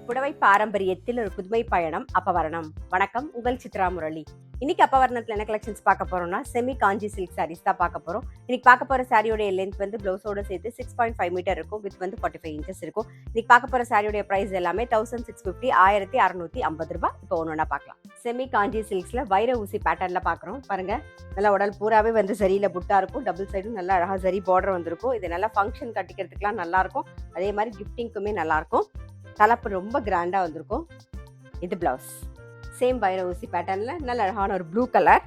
புடவை பாரம்பரியத்தில் ஒரு புதுமை பயணம் அப்பவரணம். வணக்கம், உங்கள் சித்ரா முரளி. இன்னைக்கு அப்பவரணத்துல என்ன கலெக்ஷன்ஸ் பார்க்க போறோம்னா செமி காஞ்சி சில்க் சாரீஸ் தான் பார்க்க போறோம். இன்னைக்கு பார்க்க போற சாரியோட லென்த் வந்து பிளவுஸோட சேர்த்து 6.5 மீட்டர் இருக்கும். வித் வந்து 45 இன்ச்சஸ் இருக்கும். இன்னைக்கு பார்க்க போற சாரியோட பிரைஸ் எல்லாமே 1650 1650 ரூபாய். இப்போ ஒன்னொன்னா பார்க்கலாம். செமி காஞ்சி சில்க்ஸ்ல வைர ஊசி பேட்டர்ன்ல பாக்குறோம். பாருங்க, நல்லா உடல் பூராவே வந்து சரியில புட்டா இருக்கும். டபுள் சைடும் நல்லா அழகா சரி பார்டர் வந்திருக்கும். இது நல்லா ஃபங்க்ஷன் கட்டிக்கிறதுக்குலாம் நல்லா இருக்கும். அதே மாதிரி கிஃப்டிங்க்குமே நல்லா இருக்கும். தலைப்பு ரொம்ப கிராண்டா வந்திருக்கும். இது பிளவுஸ் சேம் வைர ஊசி பேட்டர்ன்ல நல்ல அழகான ஒரு ப்ளூ கலர்.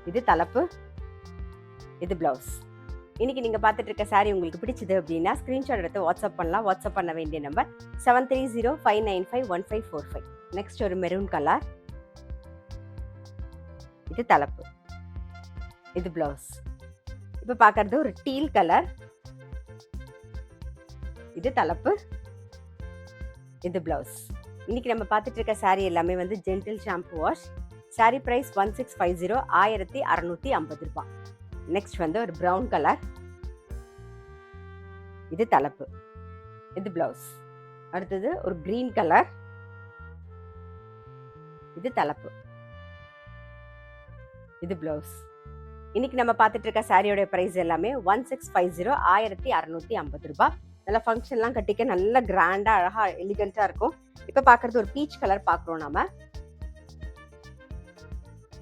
இது தலைப்பு, இது பிளவுஸ். இன்னைக்கு நீங்க பார்த்துட்டு இருக்க சாரி உங்களுக்கு பிடிச்சது அப்படின்னா ஸ்கிரீன்ஷாட் எடுத்து வாட்ஸ்அப் பண்ணலாம். வாட்ஸ்அப் பண்ண வேண்டிய நம்பர் 7305951545. நெக்ஸ்ட் ஒரு மெரூன் கலர். இது தலைப்பு, இது பிளவுஸ். இப்ப பார்க்கறது ஒரு டீல் கலர். இது தலைப்பு, இது பிளவுஸ். இன்னைக்கு நம்ம பார்த்துட்டு இருக்க சாரி எல்லாமே வந்து gentle shampoo wash. Sari price 1650 1650 ரூபாய். நெக்ஸ்ட் வந்து ஒரு பிரவுன் கலர். இது தலைப்பு, இது பிளவுஸ். அடுத்தது ஒரு கிரீன் கலர். இது தலைப்பு, இது பிளவுஸ். இன்னைக்கு நம்ம பார்த்துட்டு இருக்க சாரியோட பிரைஸ் எல்லாமே 1650 1650 ரூபாய். நல்ல ஃபங்க்ஷன்லாம் கட்டிக்க நல்ல கிராண்டா அழகா எலிகண்டா இருக்கும். இப்ப பாக்குறது ஒரு பீச் கலர் பாக்குறோம் நாம.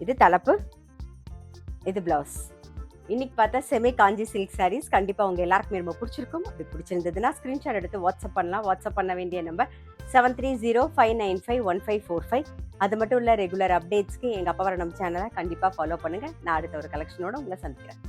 இது தலைப்பு, இது பிளவுஸ். இன்னைக்கு பார்த்தா செமி காஞ்சி சில்க் சாரீஸ் கண்டிப்பா உங்க எல்லாருக்குமே ரொம்ப பிடிச்சிருக்கும். அப்படி பிடிச்சிருந்ததுன்னா ஸ்கிரீன்ஷாட் எடுத்து வாட்ஸ்அப் பண்ணலாம். வாட்ஸ்அப் பண்ண வேண்டிய நம்பர் 7305951545. அது மட்டும் இல்ல, ரெகுலர் அப்டேட்ஸ்க்கு எங்க அப்பவரணம் சேனலை கண்டிப்பா ஃபாலோ பண்ணுங்க. நான் அடுத்த ஒரு கலெக்ஷனோட உங்களை சந்திக்கிறேன்.